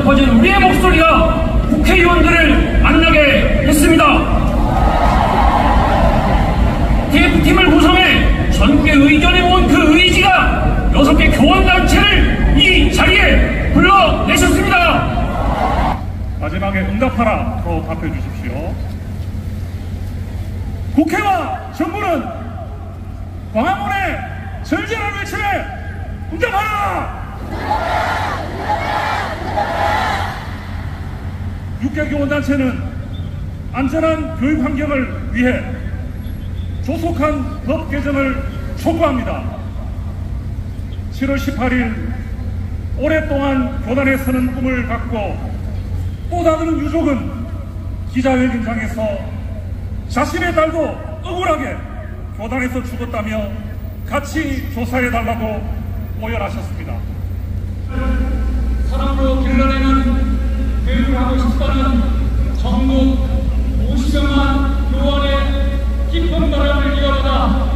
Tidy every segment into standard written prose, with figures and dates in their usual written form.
높아진 우리의 목소리가 국회의원들을 만나게 했습니다. TF팀을 구성해 전국의 의견에 모은 그 의지가 6개 교원단체를 이 자리에 불러내셨습니다. 마지막에 응답하라로 답해 주십시오. 국회와 정부는 광화문의 절절한 외침에 응답하라! 6개 교원단체는 안전한 교육 환경을 위해 조속한 법 개정을 촉구합니다. 7월 18일 오랫동안 교단에 서는 꿈을 갖고 또 다른 유족은 기자회견장에서 자신의 딸도 억울하게 교단에서 죽었다며 같이 조사해달라고 오열하셨습니다. 사랑으로 길러내는 교육을 하고 싶다는 전국 50여만 교원의 깊은 바람을 이어받아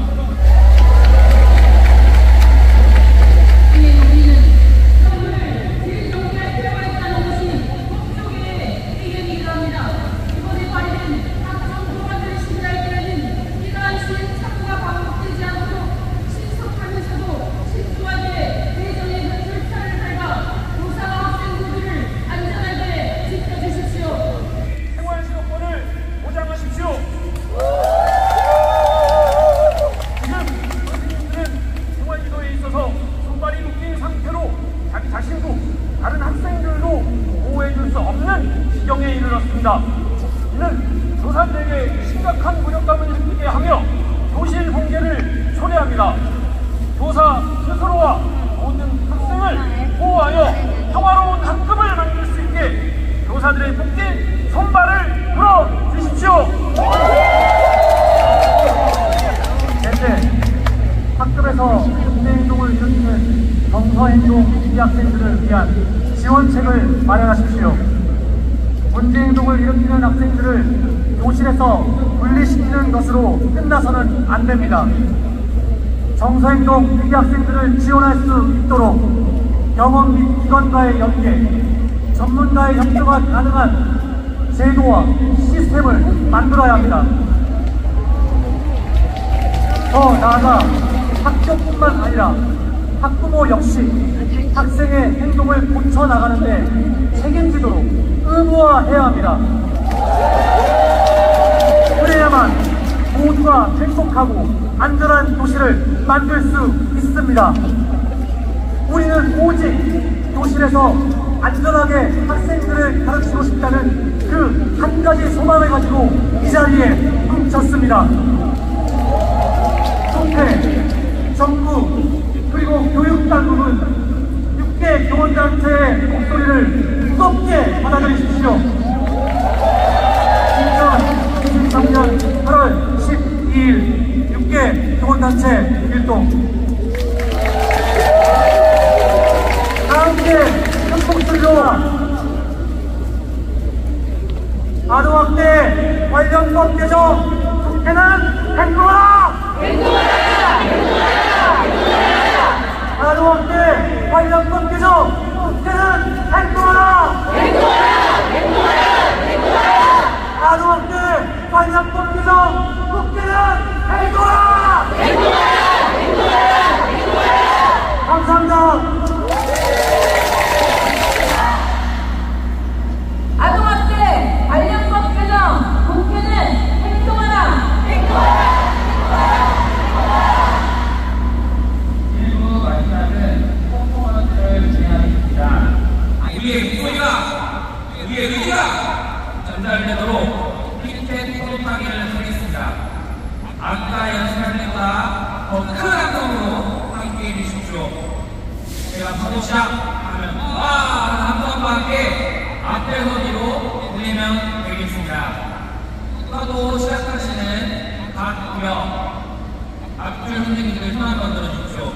이는 교사들에게 심각한 무력감을 느끼게 하며 교실 붕괴를 초래합니다. 교사 스스로와 모든 학생을 보호하여 평화로운 학급을 만들 수 있게 교사들의 복귀 손발을 불어주십시오. 넷째, 학급에서 문제행동을 일으키는 정서행동 학생들을 위한 지원책을 마련하십시오. 문제행동을 일으키는 학생들을 교실에서 분리시키는 것으로 끝나서는 안 됩니다. 정서행동 위기 학생들을 지원할 수 있도록 병원 및 기관과의 연계, 전문가의 협조가 가능한 제도와 시스템을 만들어야 합니다. 더 나아가 학교뿐만 아니라 학부모 역시 학생의 행동을 고쳐나가는데 책임지도록 의무화해야 합니다. 그래야만 모두가 행복하고 안전한 도시를 만들 수 있습니다. 우리는 오직 교실에서 안전하게 학생들을 가르치고 싶다는 그 한 가지 소망을 가지고 이 자리에 뭉쳤습니다. 국회, 정부, 그리고 교육당국은 6개 교원단체의 목소리를 무겁게 받아들이십시오. 2023년 8월 12일 6개 교원단체 일동 다함께 큰 목소리로 아동학대 관련법 개정 국회는 행동하라! 아동학대 관련법 개정 국회는 행동하라! 아동학대 관련법 개정 국회는 행동하라! 감사합니다. 아동학대 관련법 개정 국회는 행동하라! 일부 마지막은 꼼꼼함을 진행하겠습니다. 우리의 목소리가, 우리의 의지가 전달되도록 핀셋 토론하기를 하겠습니다. 아까 연습할 때보다 더 큰 감동으로 함께해 주십시오. 제가 파도 시작하면 와! 함성과 함께 앞에서 뒤로 보내면 되겠습니다. 파도 시작하시는 각 구역 앞줄 선생님들 손 한번 들어주십시오.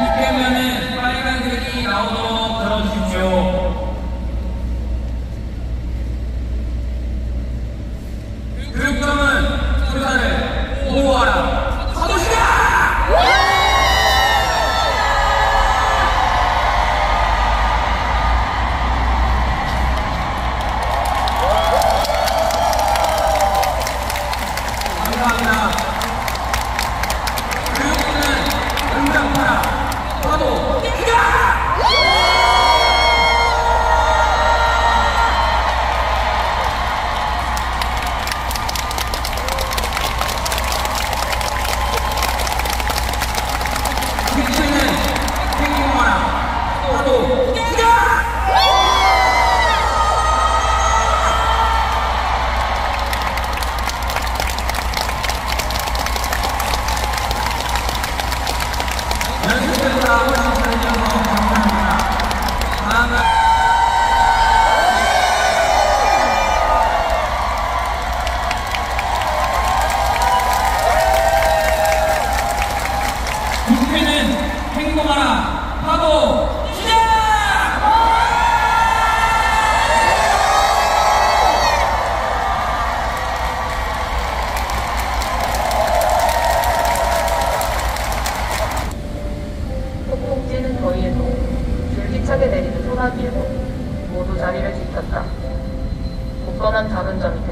이때면은 빨간색이 나오도록 들어주십시오. 교육청은 교사를 보호하라. 파도 시작!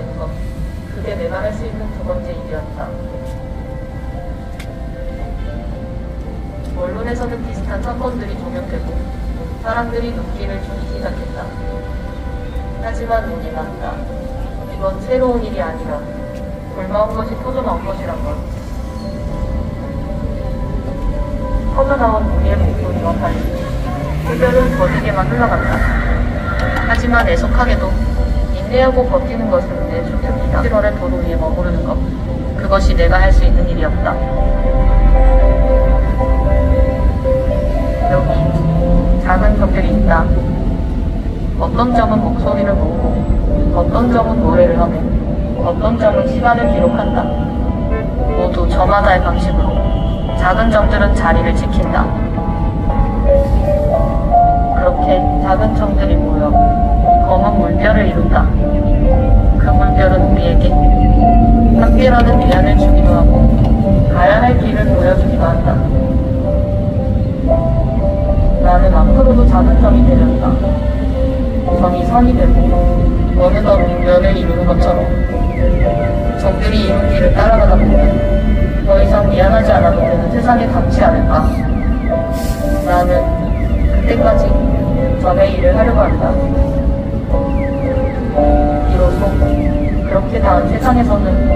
만드는 것. 그게 내가 할 수 있는 두 번째 일이었다. 언론에서는 비슷한 사건들이 조명되고 사람들이 눈길을 주기 시작했다. 하지만 눈이 났다. 이건 새로운 일이 아니라 불마운 것이 터져나온 것이란 것. 터져나온 우리의 목소리와 달리 해결은 더디게만 흘러간다. 하지만 애석하게도 인내하고 버티는 것은 내 수특기다. 7월의 도로 위에 머무르는 것. 그것이 내가 할 수 있는 일이었다. 여기 작은 적들이 있다. 어떤 점은 목소리를 모으고 어떤 점은 노래를 하며 어떤 점은 시간을 기록한다. 모두 저마다의 방식으로 작은 점들은 자리를 지킨다. 그렇게 작은 점들이 모여 검은 물결을 이룬다. 그 물결은 우리에게 함께라는 위안을 주기도 하고 가야 할 길을 보여주기도 한다. 나는 앞으로도 작은 점이 되렸다. 점이 선이 되고 어느덧 면을 이루는 것처럼 점들이 이룬 길을 따라가다 보면 더 이상 미안하지 않아도 되는 세상에 닿지 않을까. 나는 그때까지 점의 일을 하려고 한다. 비로소 그렇게 닿은 세상에서는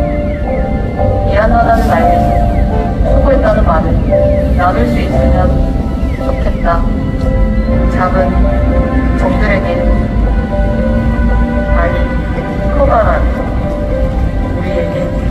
미안하다는 말에서 수고했다는 말을 나눌 수 있으면 좋겠다. 작은 점들에게 많이 커가란 우리에게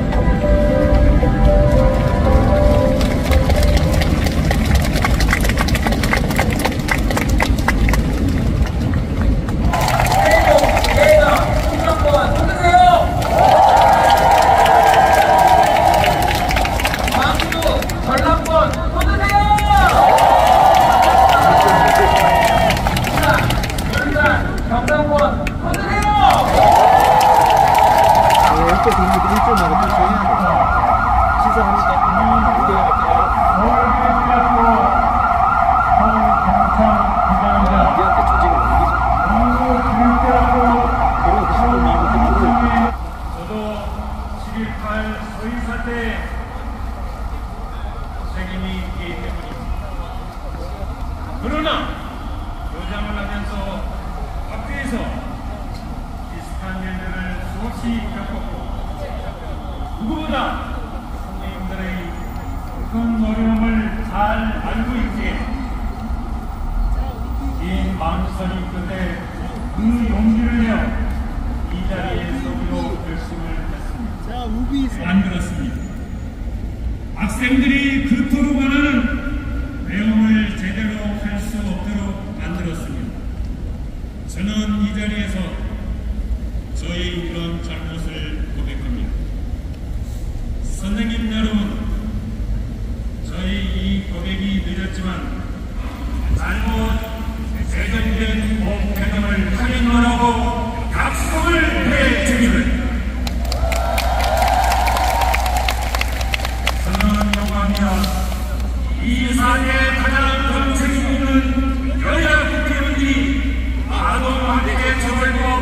그러나 요장을 하면서 학교에서 비슷한 일들을 수없이 겪었고 누구보다 선생님들의 큰 어려움을 잘 알고 있기에 긴 마음선이 끝에 그 용기를 내어 이 자리에 서기로 결심을 했습니다. 안 그렇습니다. 학생들이 그토록 원하는 배움을 제대로 할 수 없도록 만들었습니다. 저는 이 자리에서 저희 이런 잘못을 고백합니다. 선생님 여러분, 저희 이 고백이 늦었지만 잘못 제정된 법 개정을 확인하라고 약속을 해주기를 저는 요구합니다. 이 사회에 가장 큰 책임 있는 여야 국회의원들이 아동학대 처벌법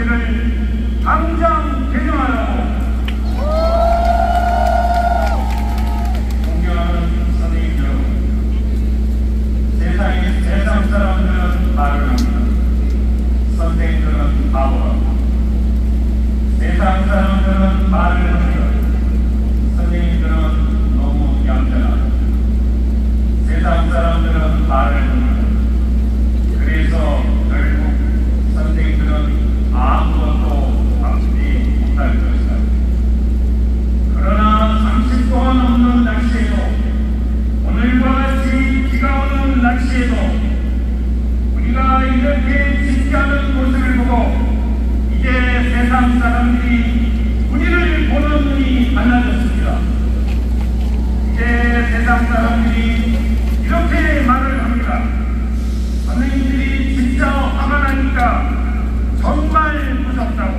조례를 당장 개정하라고 존경하는 선생님 여러분, 세상 사람들은 말을 합니다. 선생님들은 바보라고. 세상 사람들은 말을 합니다. 선생님들은 너무 얌전하고. 세상 사람들은 말을 합니다. 그래서 결국 선생님들은 아무것도 바꾸지 못할 것이다. 그러나 30 동안 없는 날씨에도, 오늘과 같이 비가 오는 날씨에도 우리가 이렇게 짓지 않은 모습을 보고 이제 세상 사람들이 우리를 보는 눈이 달라졌습니다. 이제 세상 사람들이 이렇게 말을 합니다. 선생님들이 진짜 화가 나니까 정말 무섭다고.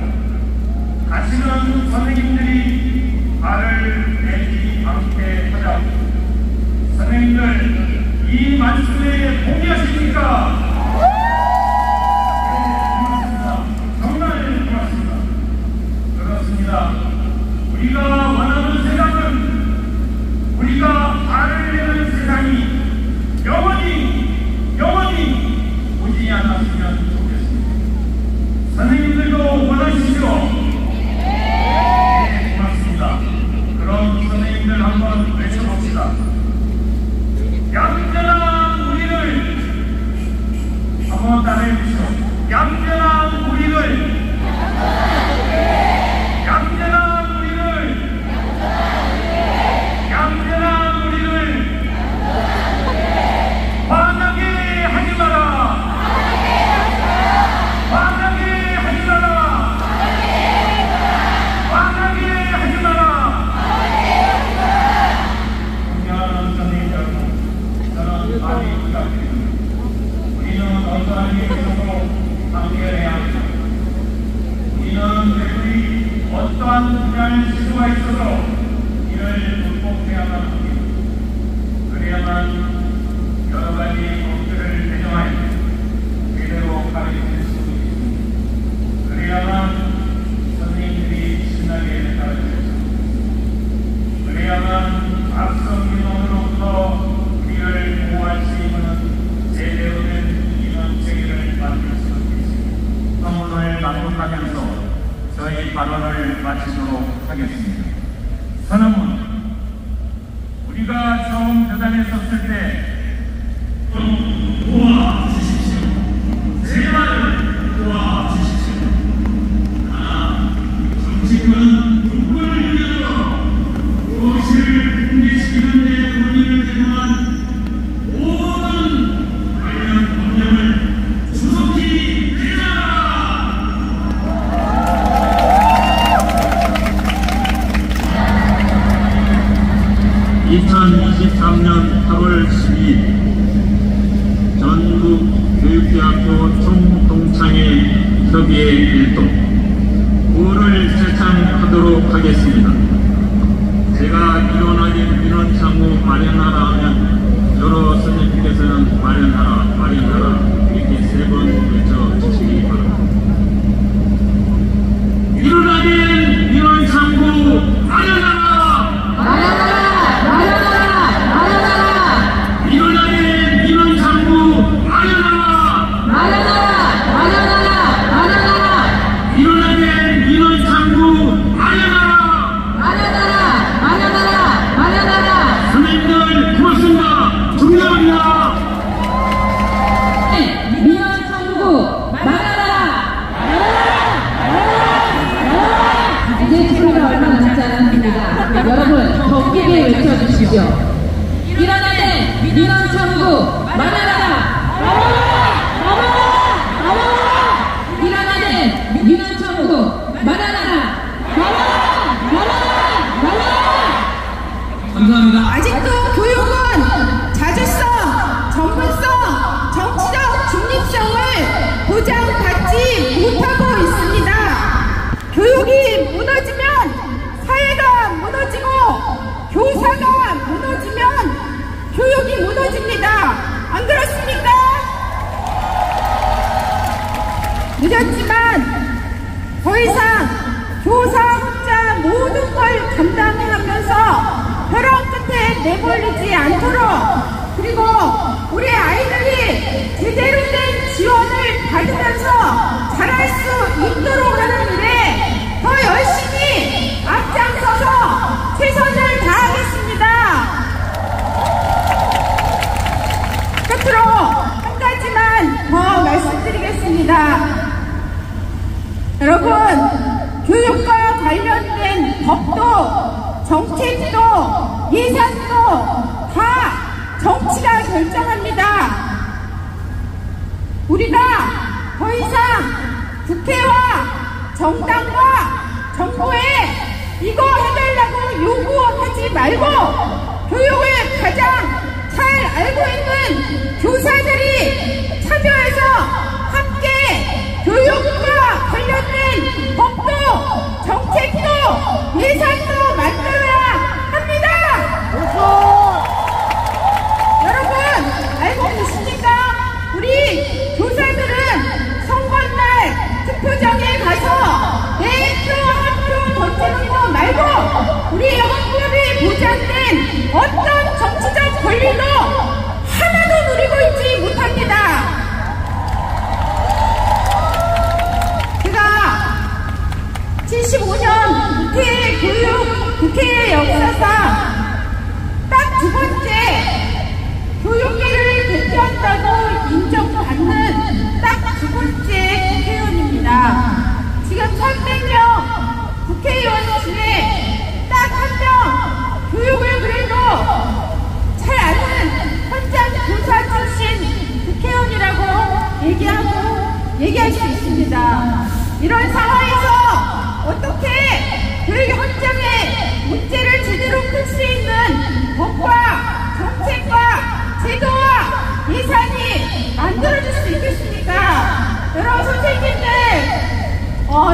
다시는 선생님들이 화를 내지 않게 하자고. 선생님들, 이 말씀에 동의하십니까? 우리가 원하는 세상은, 우리가 화를 내는 세상이 영원히 오지 않았으면 좋겠습니다. 선생님들도 원하시죠? 네, 고맙습니다. 그럼 선생님들 한번 외쳐봅시다. 얌전한 우리를 한번 따라해주시죠. 얌전한 우리를, 화나게 하지 마라. 존경하는 선생님 여러분, 저는 많이 부탁드립니다. 우리는 어떠한 일에서도 상대해야 합니다. 우리는 배우리 어떠한 분야의 시도가 있어도 이를 극복해야만 합니다. 그래야만 여러 가지 법들을 개정하여 제대로 가르칠 수 있습니다. 그래야만 선생님들이 신나게 가르칠 수 있습니다. 그래야만 악성 민원으로부터 우리를 보호할 수 있는 제대로 된 민원 체계를 만들 수 있습니다. 선언을 낭독하면서 저희 발언을 마치도록 하겠습니다. 선언문, 우리가 처음 교단에 섰을 때 좀 도와주십시오. 제발 도와주십시오. 하나, 정치권은 누구를 위하여 무엇을 붕괴시키는 데 본인을 대동한 모든 관련 법령을 조속히 개정하라. 2023년 8월 12일 전국 교육대학교 총동창회 협의회 일동 9를 제창하도록 하겠습니다. 제가 일원화된 민원창구 마련하라 하면 여러 선생님께서는 마련하라 이렇게 3번 외쳐주시기 바랍니다. 일원화된 민원창구 마련하라! 여러분 더 크게 외쳐주시죠. 일어나는 민원 청구 말아라! 일어나는 민원 청구 말아라! 감사합니다. 아직도 교육은 자주성, 전문성, 정치적 중립성을 보장받지 못하고 있습니다. 교육이 무너지면 사회가 무너지고 교사가 무너지고 내몰리지 않도록, 그리고 우리 아이들이 제대로 된 지원을 받으면서 잘할 수 있도록 하는 일에 더 열심히 앞장서서 최선을 다하겠습니다. 끝으로 한 가지만 더 말씀드리겠습니다. 여러분, 교육과 관련된 법도 정책도 예산도 다 정치가 결정합니다. 우리가 더 이상 국회와 정당과 정부에 이거 해달라고 요구하지 말고 교육을 가장 잘 알고 있는 교사들이 참여해서 함께 교육과 관련된 법도 정책도 예산도 만들어야 합니다. 여러분 알고 계십니까? 우리 교사들은 선거날 투표장에 가서 내 표 한 표 던지는 거 말고 우리 헌법이 보장된 어떤 정치적 권리도 하나도 누리고 있지 못합니다. 제가 75년 국회의 역사상 딱 두 번째 교육계를 대표한다고 인정받는 딱 두 번째 국회의원입니다. 지금 300명 국회의원 중에 딱 한 명 교육을 그래도 잘 아는 현장 교사 출신 국회의원이라고 얘기할 수 있습니다. 이런 상황에서 어떻게 교육 현장의 문제를 제대로 풀 수 있는 법과 정책과 제도와 예산이 만들어질 수 있겠습니까? 여러분 선생님들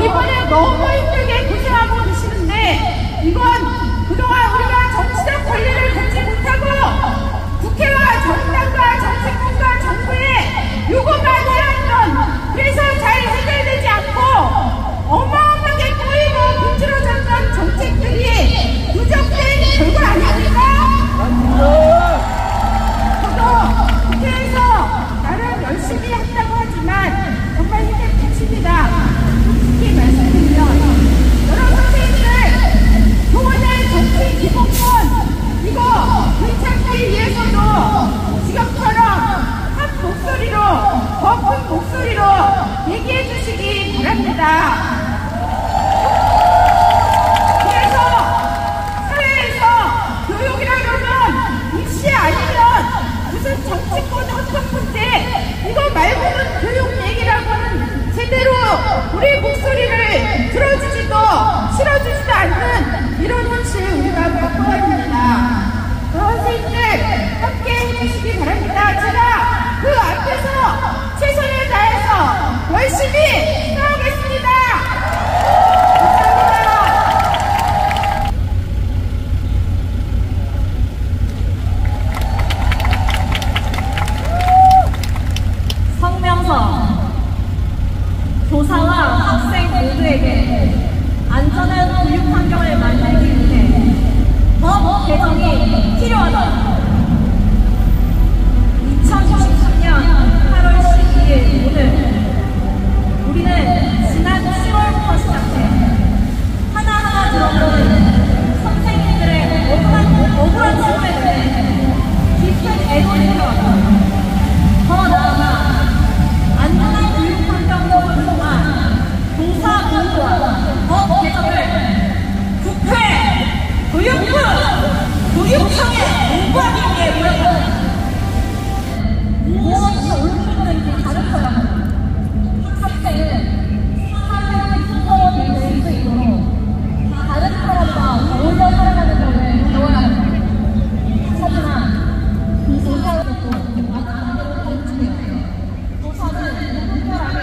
이번에 너무 힘들게 고생하고 계시는데 이건 그동안 우리가 정치적 권리를 갖지 못하고 국회와 정당과 정치권과 정부의 요구만 해왔던, 그래서 잘 해결되지 않고 어마어마하게 꼬이고 분출어졌던 정책들이 누적된 결과 아닙니까? 저도 국회에서 나름 열심히 한다고 하지만 정말 힘을 붙입니다. 솔직히 말씀드리면 여러분 선생님들 교원의 정치 기본권 이거 괜찮기 위해서도 지금처럼 한 목소리로 더 큰 목소리로 얘기해 주시기 바랍니다. 그래서 사회에서 교육이라면 입시 아니면 무슨 정치권 헌법 문제 이거 말고는 교육 얘기라고는 제대로 우리 목소리를 들어주지도 실어주지도 않는 이런 현실 우리가 바꿔야 됩니다. 선생님들 함께 해주시기 바랍니다. 제가 그 앞에서 최선을 다해서 열심히 싸우겠습니다. 감사합니다. 성명서 교사와 학생 모두에게 안전한 교육 환경을 만들기 위해 법 개정이 필요하다. 2023년 8월 12일 오늘 우리는 지난 10월부터 시작해 하나하나 들어오는 선생님들의 억울한 처우에 대해 깊은 애도를 해왔다. 더 나아가 안전한 교육 환경을 통한 교사 보호와 법 개정을 국회 교육부 교육청에 공부하기 위해 모였다. 무엇이 옳은 건지 가르쳐야 한다. 학생은 사회의 수고로 될 수 있도록 다른 사람과 어울려 살아가는 것을 배워야 한다. 하지만 교사들도 마찬가지로 가르치며 교사는 특별하게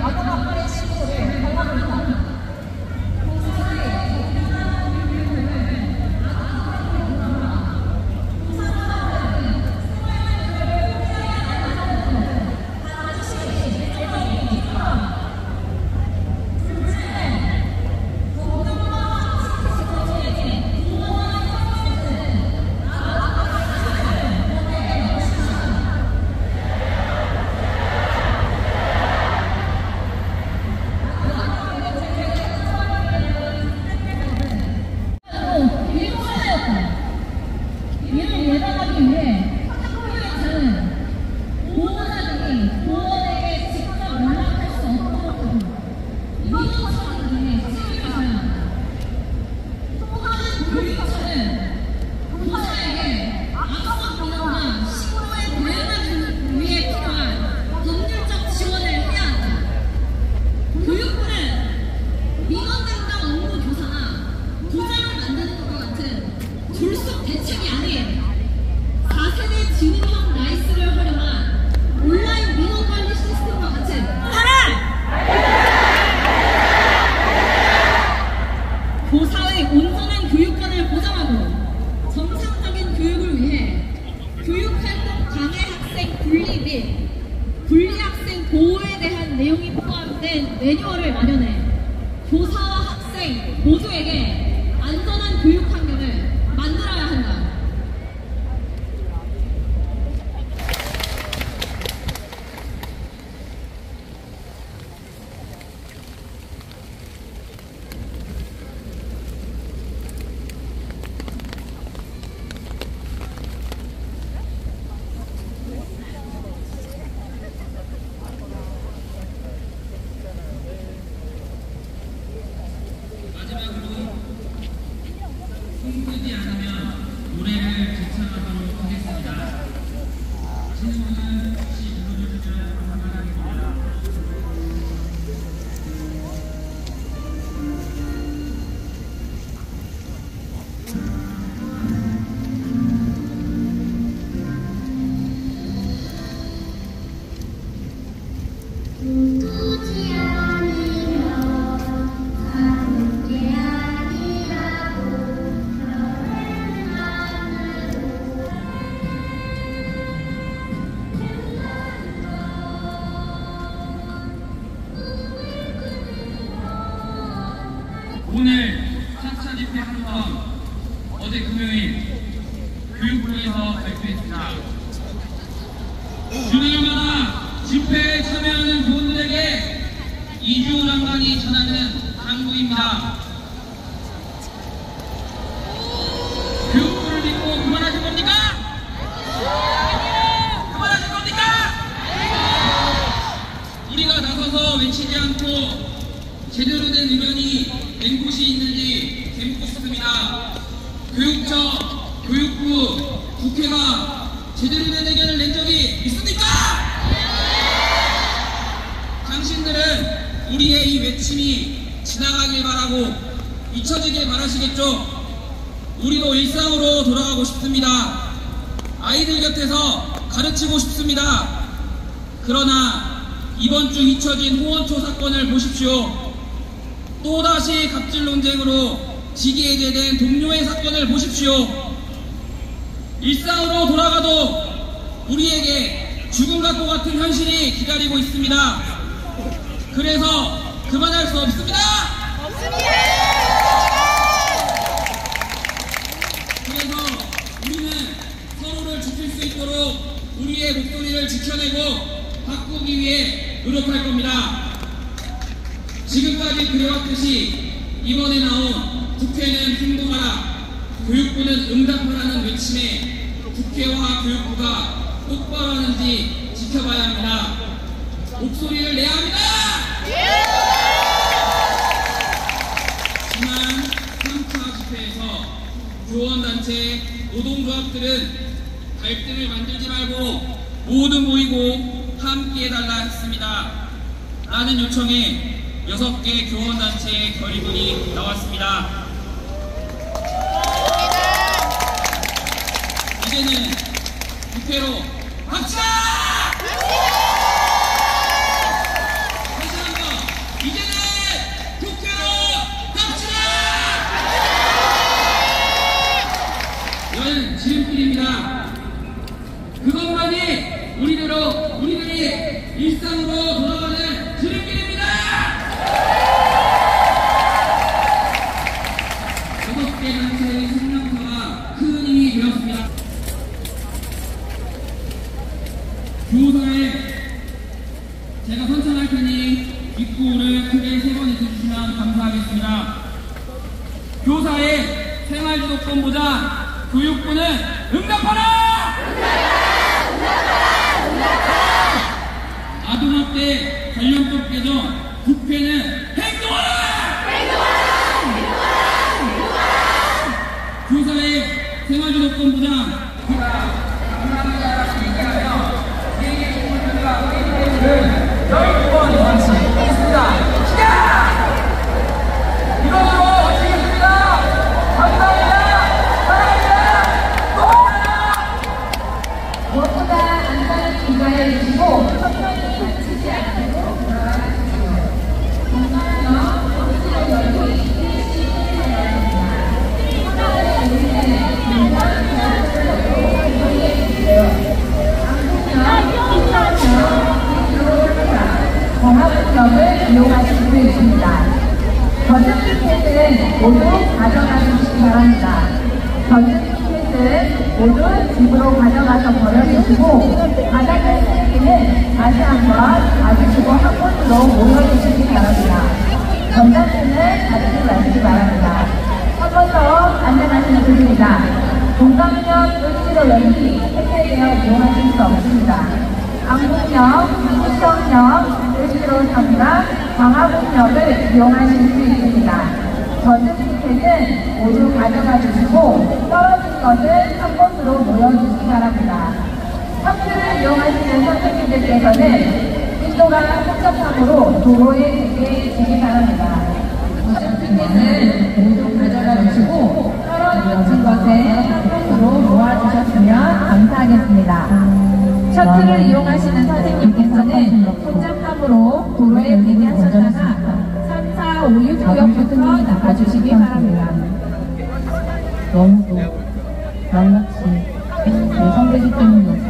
아동학대의 신고를 당하고 있다. 교사들이 하시는데 시스템에서요. 통하는 교육자는 교사에게 악성 민원과 신고에 대응하기 위해 필요한 법률적 지원을 해야 한다. 교육부는 민원 담당 업무 교사나 도장을 만드는 것과 같은 졸속 대책이 아닌 4세대 지능형 라이스를 활용한 온라인 민원 관리 시스템과 같은 교사의 온전한 교육권을 보장하고 정상적인 교육을 위해 교육활동 방해 학생 분리 및 분리 학생 보호에 대한 내용이 포함된 매뉴얼을 마련해 교사와 학생 모두에게 안전한 교육 환경을 만들어야 한다. 마지막으로 힘들지 않으면 노래를 제창하도록 하겠습니다. 신청은 혹시 불러주시면 감사하겠습니다. 누구지 않으면 사는 게 아니라고 너를 만나고 오늘 4차 집회 한번 어제 금요일 교육부에서 발표했습니다. 주말마다 집회에 참여하는 교원들에게 이주 장관이 전하는 당부입니다. 교육부를 믿고 그만하실 겁니까? 그만하실 겁니까? 우리가 나서서 외치지 않고 제대로 된 의견이 낸 곳이 있는지 묻고 싶습니다. 교육청, 교육부, 국회가 제대로 된 의견을 낸 적이 있습니까? 당신들은 우리의 이 외침이 지나가길 바라고 잊혀지길 바라시겠죠? 우리도 일상으로 돌아가고 싶습니다. 아이들 곁에서 가르치고 싶습니다. 그러나 이번 주 잊혀진 호원초 사건을 보십시오. 또다시 갑질 논쟁으로 직위에 제된 동료의 사건을 보십시오. 일상으로 돌아가도 우리에게 죽음 같고 같은 현실이 기다리고 있습니다. 그래서 그만할 수 없습니다. 그래서 우리는 서로를 지킬 수 있도록 우리의 목소리를 지켜내고 바꾸기 위해 노력할 겁니다. 지금까지 그래왔듯이 이번에 나온 국회는 행동하라, 교육부는 응답하라는 외침에 국회와 교육부가 똑바로 하는지 지켜봐야 합니다. 목소리를 내야 합니다. 지난 3차 집회에서 교원단체, 노동조합들은 갈등을 만들지 말고 모두 모이고 함께 해달라 했습니다. 라는 요청에 6개 교원단체의 결의문이 나왔습니다. 이제는 국회로 갑시다! 다시 한번 이제는 국회로 갑시다! 이건 지름길입니다. 그것만이 우리들이 일상으로 돌아가는 지름길입니다. 6개 단체의 성명서가 큰 힘이 되었습니다. 교사에 제가 선창할 테니 입구를 크게 3번 해주시면 감사하겠습니다. 교사의 생활지도권보다 교육부는 응답하라! 아동학대 관련법 개정 국회는 행동하라! 전자티켓은 모두 가져가 주시기 바랍니다. 전자티켓은 모두 집으로 가져가서 버려주시고 바닥에 쓰레기는 다시 한번 가지시고 한 곳으로 모여주시기 바랍니다. 전자티켓은 가지지 마시기 바랍니다. 한 번 더 안내하시는 분입니다. 동강역 1km 역이 해제되어 이용하실 수 없습니다. 안국역, 수성역, 1km 상가, 광화문역을 이용하실 수 있습니다. 전자티켓은 모두 가져가 주시고 떨어진 것은 한 곳으로 모여주시기 바랍니다. 탑승을 이용하시는 선생님들께서는 인도가 복잡함으로 도로에 대기해 바랍니다. 전자티켓을 모두 가져가 주시고 떨어진 것에 한 곳으로 모아주셨으면 감사하겠습니다. 셔틀을 이용하시는 선생님께서는 복잡함으로 도로에 대기하셨다가 3, 4, 5, 6구역부터 나가주시기 바랍니다. 너무도 낱낱이 예상되기 때문이었다.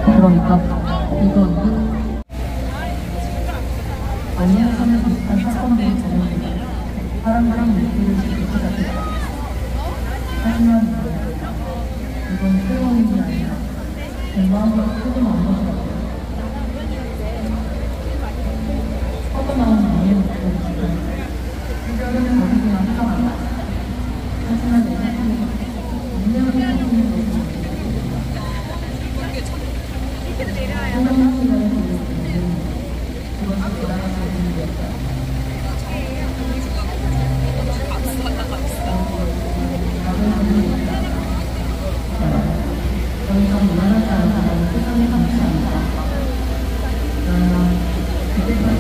그러니까 이건 안녕하면 비슷한 사건들이 적용되고 사람들의 목소리를 듣게 됐다. 하지만 이건 새로운 일이 아니라 내 마음을 크게 만들어서 뻗어나온 나의 목소리가 이별은 어디서나 사랑한다. 하지만 내 삶에 운명이 바뀌는 것은 소중한 시간을 보내는 그것이 돌아가는 일이었다. 더 이상 미안하지 않다는 세상에 감사합니다. 그러나 그때까지